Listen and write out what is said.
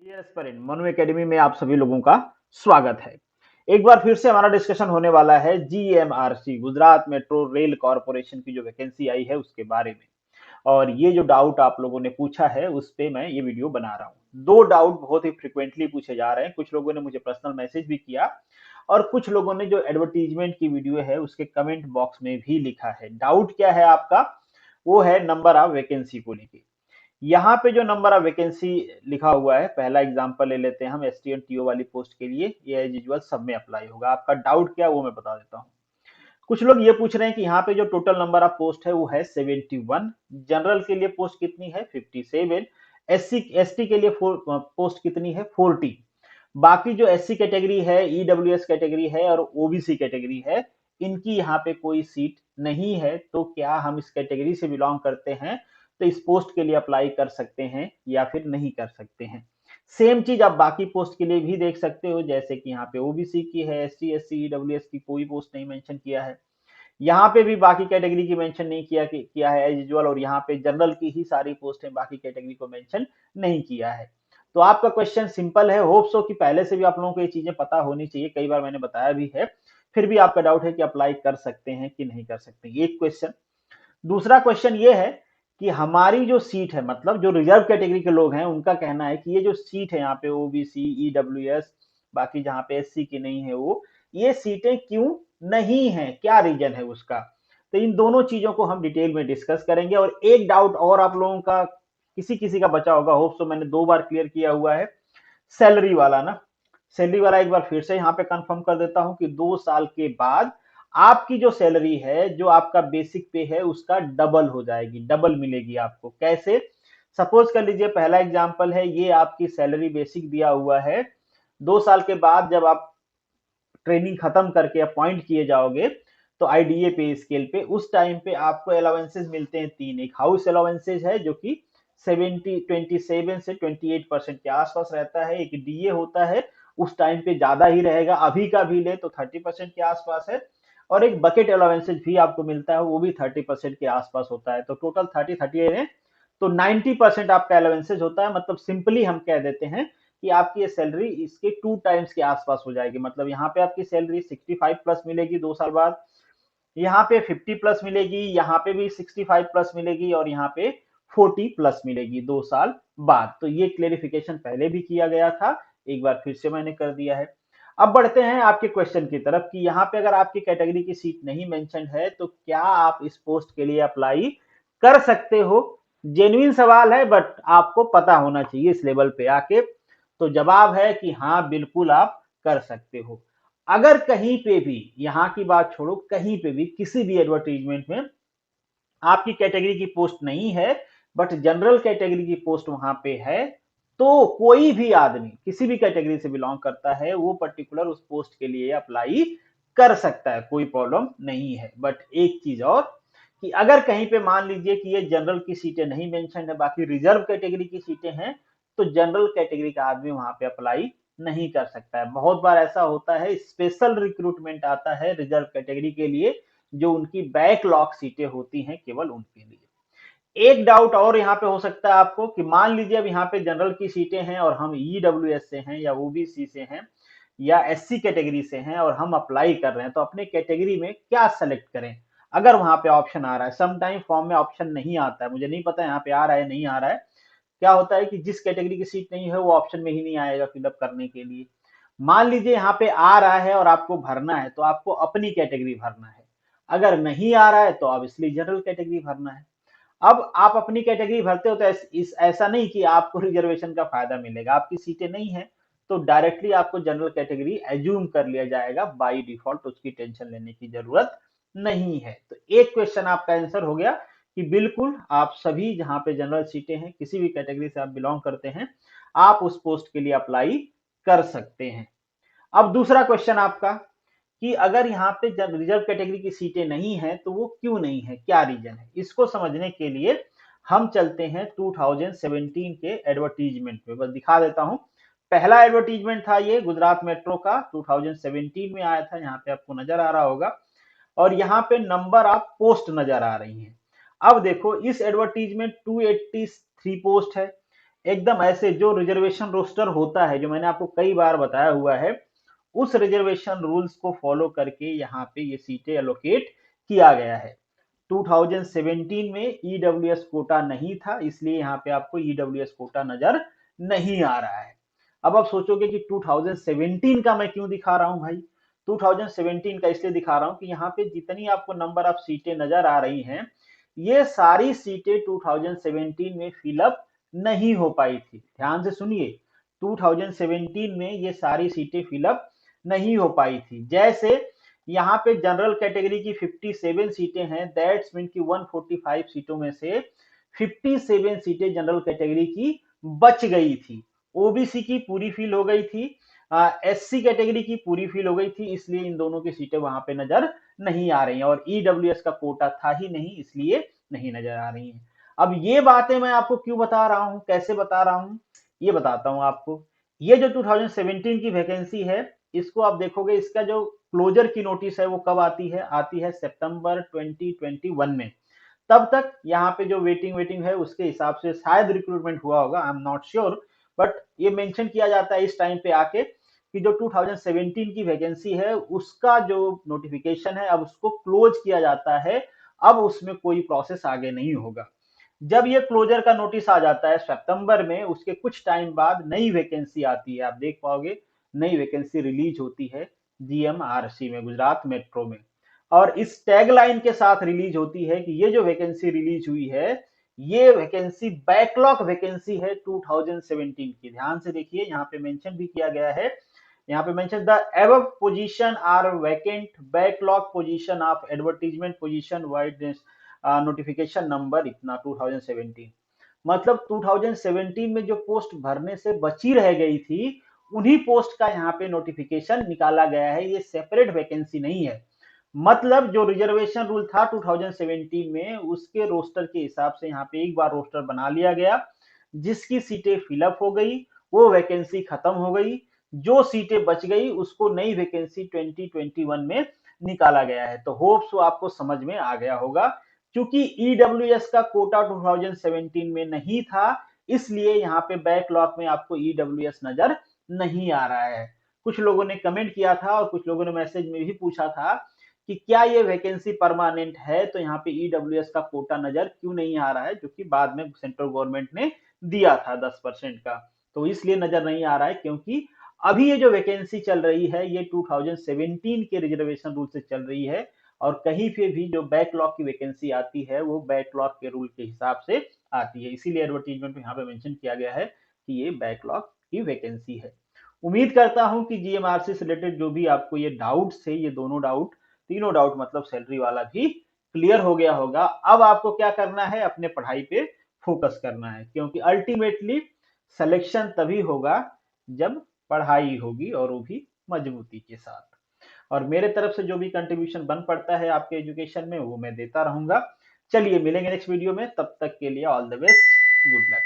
Dear aspirant, Manu academy में आप सभी लोगों का स्वागत है। एक बार फिर से हमारा डिस्कशन होने वाला है GMRC Gujarat metro rail corporation की जो वैकेंसी आई है उसके बारे में। और ये जो डाउट आप लोगों ने पूछा है उस पे मैं ये वीडियो बना रहा हूँ। दो डाउट बहुत ही फ्रिक्वेंटली पूछे जा रहे हैं, कुछ लोगों ने मुझे पर्सनल मैसेज भी किया और कुछ लोगों ने जो एडवर्टीजमेंट की वीडियो है उसके कमेंट बॉक्स में भी लिखा है। डाउट क्या है आपका? वो है नंबर ऑफ वैकेंसी को लेके। यहाँ पे जो नंबर ऑफ वैकेंसी लिखा हुआ है, पहला एग्जांपल ले लेते हैं हम एसटी एंड टीओ वाली पोस्ट के लिए। ये एज यूजुअल सब में अप्लाई होगा। आपका डाउट क्या है वो मैं बता देता हूँ। कुछ लोग ये पूछ रहे हैं कि यहाँ पे जो टोटल नंबर ऑफ पोस्ट है वो है 71। जनरल के लिए पोस्ट कितनी है? 57। एससी एसटी के लिए पोस्ट कितनी है? 40। बाकी जो एससी कैटेगरी है, ईडब्ल्यूएस कैटेगरी है और ओबीसी कैटेगरी है, इनकी यहाँ पे कोई सीट नहीं है। तो क्या हम इस कैटेगरी से बिलोंग करते हैं तो इस पोस्ट के लिए अप्लाई कर सकते हैं या फिर नहीं कर सकते हैं? सेम चीज आप बाकी पोस्ट के लिए भी देख सकते हो, जैसे कि यहाँ पे ओबीसी की है, एससी एससी ईडब्ल्यूएस की कोई पोस्ट नहीं मेंशन किया है। यहाँ पे भी बाकी कैटेगरी की मेंशन नहीं किया है एज यूजुअल, और यहाँ पे जनरल की ही सारी पोस्ट है, बाकी कैटेगरी को मेंशन नहीं किया है। तो आपका क्वेश्चन सिंपल है। होप सो कि पहले से भी आप लोगों को ये चीजें पता होनी चाहिए, कई बार मैंने बताया भी है। फिर भी आपका डाउट है कि अप्लाई कर सकते हैं कि नहीं कर सकते, एक क्वेश्चन। दूसरा क्वेश्चन ये है कि हमारी जो सीट है, मतलब जो रिजर्व कैटेगरी के लोग हैं उनका कहना है कि ये जो सीट है यहाँ पे ओबीसी ईडब्ल्यूएस, बाकी जहाँ पे एससी की नहीं है वो, ये सीटें क्यों नहीं है, क्या रीजन है उसका। तो इन दोनों चीजों को हम डिटेल में डिस्कस करेंगे। और एक डाउट और आप लोगों का किसी किसी का बचा होगा, होप सो मैंने 2 बार क्लियर किया हुआ है, सैलरी वाला ना। सैलरी वाला एक बार फिर से यहाँ पे कंफर्म कर देता हूँ कि 2 साल के बाद आपकी जो सैलरी है, जो आपका बेसिक पे है, उसका डबल हो जाएगी, डबल मिलेगी आपको। कैसे? सपोज कर लीजिए, पहला एग्जांपल है, ये आपकी सैलरी बेसिक दिया हुआ है। 2 साल के बाद जब आप ट्रेनिंग खत्म करके अपॉइंट किए जाओगे तो आईडीए पे स्केल पे उस टाइम पे आपको अलाउंसेस मिलते हैं तीन। एक हाउस अलाउंसेस है जो कि 27 से 28% के आसपास रहता है। एक डीए होता है, उस टाइम पे ज्यादा ही रहेगा, अभी का भी ले तो 30% के आसपास है। और एक बकेट अलाउंसेस भी आपको मिलता है, वो भी 30% के आसपास होता है। तो टोटल 30 38 तो 90% आपका अलाउंसेस होता है। मतलब सिंपली हम कह देते हैं कि आपकी ये सैलरी इसके 2 टाइम्स के आसपास हो जाएगी। मतलब यहाँ पे आपकी सैलरी 65 प्लस मिलेगी 2 साल बाद, यहाँ पे 50 प्लस मिलेगी, यहाँ पे भी 65 प्लस मिलेगी और यहाँ पे 40 प्लस मिलेगी 2 साल बाद। तो ये क्लेरिफिकेशन पहले भी किया गया था, एक बार फिर से मैंने कर दिया है। अब बढ़ते हैं आपके क्वेश्चन की तरफ कि यहाँ पे अगर आपकी कैटेगरी की सीट नहीं मेंशन है तो क्या आप इस पोस्ट के लिए अप्लाई कर सकते हो? जेन्युइन सवाल है, बट आपको पता होना चाहिए इस लेवल पे आके। तो जवाब है कि हाँ, बिल्कुल आप कर सकते हो। अगर कहीं पे भी, यहां की बात छोड़ो, कहीं पे भी किसी भी एडवर्टीजमेंट में आपकी कैटेगरी की पोस्ट नहीं है बट जनरल कैटेगरी की पोस्ट वहां पे है, तो कोई भी आदमी किसी भी कैटेगरी से बिलोंग करता है वो पर्टिकुलर उस पोस्ट के लिए अप्लाई कर सकता है, कोई प्रॉब्लम नहीं है। बट एक चीज और कि अगर कहीं पे मान लीजिए कि ये जनरल की सीटें नहीं मेंशन है, बाकी रिजर्व कैटेगरी की सीटें हैं, तो जनरल कैटेगरी का आदमी वहां पे अप्लाई नहीं कर सकता है। बहुत बार ऐसा होता है, स्पेशल रिक्रूटमेंट आता है रिजर्व कैटेगरी के लिए, जो उनकी बैकलॉग सीटें होती हैं केवल उनके लिए। एक डाउट और यहाँ पे हो सकता है आपको कि मान लीजिए अब यहाँ पे जनरल की सीटें हैं और हम ईडब्ल्यूएस से हैं या ओबीसी से हैं या एससी कैटेगरी से हैं और हम अप्लाई कर रहे हैं, तो अपने कैटेगरी में क्या सेलेक्ट करें? अगर वहां पे ऑप्शन आ रहा है, समटाइम फॉर्म में ऑप्शन नहीं आता है, मुझे नहीं पता यहाँ पे आ रहा है नहीं आ रहा है। क्या होता है कि जिस कैटेगरी की सीट नहीं है वो ऑप्शन में ही नहीं आएगा फिलअप करने के लिए। मान लीजिए यहाँ पे आ रहा है और आपको भरना है तो आपको अपनी कैटेगरी भरना है, अगर नहीं आ रहा है तो ऑब्वियसली जनरल कैटेगरी भरना है। अब आप अपनी कैटेगरी भरते हो तो ऐसा नहीं कि आपको रिजर्वेशन का फायदा मिलेगा, आपकी सीटें नहीं है तो डायरेक्टली आपको जनरल कैटेगरी एज्यूम कर लिया जाएगा बाय डिफॉल्ट, उसकी टेंशन लेने की जरूरत नहीं है। तो एक क्वेश्चन आपका आंसर हो गया कि बिल्कुल आप सभी जहां पे जनरल सीटें हैं, किसी भी कैटेगरी से आप बिलोंग करते हैं, आप उस पोस्ट के लिए अप्लाई कर सकते हैं। अब दूसरा क्वेश्चन आपका कि अगर यहाँ पे जब रिजर्व कैटेगरी की सीटें नहीं है तो वो क्यों नहीं है, क्या रीजन है? इसको समझने के लिए हम चलते हैं 2017 के एडवर्टीजमेंट पे। बस दिखा देता हूं। पहला एडवर्टीजमेंट था ये गुजरात मेट्रो का, 2017 में आया था, यहाँ पे आपको नजर आ रहा होगा। और यहाँ पे नंबर ऑफ पोस्ट नजर आ रही हैं। अब देखो, इस एडवर्टीजमेंट 283 पोस्ट है, एकदम ऐसे जो रिजर्वेशन रोस्टर होता है, जो मैंने आपको कई बार बताया हुआ है, उस रिजर्वेशन रूल्स को फॉलो करके यहाँ पे ये सीटें एलोकेट किया गया है। 2017 में ईडब्ल्यूएस कोटा नहीं था, इसलिए यहाँ पे आपको ईडब्ल्यूएस कोटा नजर नहीं आ रहा है। अब आप सोचोगे कि 2017 का मैं क्यों दिखा रहा हूं भाई। 2017 का इसलिए दिखा रहा हूं कि यहाँ पे जितनी आपको नंबर ऑफ सीटें नजर आ रही हैं, ये सारी सीटें 2017 में फिलअप नहीं हो पाई थी। ध्यान से सुनिए, 2017 में ये सारी सीटें फिलअप नहीं हो पाई थी। जैसे यहाँ पे जनरल कैटेगरी की 57 सीटें हैं, दैट्स मीन की 145 सीटों में से 57 सीटें जनरल कैटेगरी की बच गई थी। ओबीसी की पूरी फिल हो गई थी, एससी कैटेगरी की पूरी फिल हो गई थी, इसलिए इन दोनों की सीटें वहां पे नजर नहीं आ रही हैं, और ईडब्ल्यूएस का कोटा था ही नहीं, इसलिए नहीं नजर आ रही हैं। अब ये बातें मैं आपको क्यों बता रहा हूं, कैसे बता रहा हूं, ये बताता हूं आपको। ये जो 2017 की वैकेंसी है, इसको आप देखोगे, इसका जो क्लोजर की नोटिस है वो कब आती है सितंबर 2021 में। तब तक यहाँ पे जो वेटिंग है उसके हिसाब से शायद रिक्रूटमेंट हुआ होगा, I am not sure, but ये मेंशन किया जाता है इस टाइम पे आके कि जो 2017 की वैकेंसी है उसका जो नोटिफिकेशन है अब उसको क्लोज किया जाता है, अब उसमें कोई प्रोसेस आगे नहीं होगा। जब ये क्लोजर का नोटिस आ जाता है सितंबर में, उसके कुछ टाइम बाद नई वैकेंसी आती है, आप देख पाओगे नई वैकेंसी रिलीज होती है जीएमआरसी में, गुजरात मेट्रो में। और इस टैगलाइन के साथ रिलीज होती है कि ये जो वैकेंसी रिलीज हुई है, ये वैकेंसी बैकलॉग वैकेंसी है 2017 की। ध्यान से देखिए, यहाँ पे मेंशन भी किया गया है, यहाँ पे mention the above position are vacant backlog position of advertisement position vide notification number इतना 2017। मतलब 2017 में जो पोस्ट भरने से बची रह गई थी, उन्हीं पोस्ट का यहाँ पे नोटिफिकेशन निकाला गया है, ये सेपरेट वैकेंसी नहीं है। मतलब जो रिजर्वेशन रूल था 2017 में, उसके रोस्टर के हिसाब से यहाँ पे एक बार रोस्टर बना लिया गया, जिसकी सीटें फिलअप हो गई, वो वैकेंसी खत्म हो गई, जो सीटें बच गई उसको नई वैकेंसी 2021 में निकाला गया है। तो होप्स आपको समझ में आ गया होगा। क्योंकि ईडब्ल्यूएस का कोटा 2017 में नहीं था, इसलिए यहाँ पे बैकलॉग में आपको ईडब्ल्यूएस नजर नहीं आ रहा है। कुछ लोगों ने कमेंट किया था और कुछ लोगों ने मैसेज में भी पूछा था कि क्या ये वैकेंसी परमानेंट है, तो यहाँ पे ईडब्ल्यूएस का कोटा नजर क्यों नहीं आ रहा है, जो कि बाद में सेंट्रल गवर्नमेंट ने दिया था 10% का। तो इसलिए नजर नहीं आ रहा है, क्योंकि अभी ये जो वैकेंसी चल रही है ये 2017 के रिजर्वेशन रूल से चल रही है, और कहीं पे भी जो बैकलॉग की वैकेंसी आती है वो बैकलॉग के रूल के हिसाब से आती है, इसीलिए एडवर्टीजमेंट में यहाँ पे मेंशन किया गया है कि ये बैकलॉग की वैकेंसी है। उम्मीद करता हूं कि जीएमआरसी से रिलेटेड जो भी आपको ये डाउट थे, ये दोनों डाउट, तीनों डाउट मतलब सैलरी वाला भी क्लियर हो गया होगा। अब आपको क्या करना है, अपने पढ़ाई पे फोकस करना है, क्योंकि अल्टीमेटली सिलेक्शन तभी होगा जब पढ़ाई होगी, और वो भी मजबूती के साथ। और मेरे तरफ से जो भी कंट्रीब्यूशन बन पड़ता है आपके एजुकेशन में, वो मैं देता रहूंगा। चलिए मिलेंगे नेक्स्ट वीडियो में, तब तक के लिए all the best, good luck.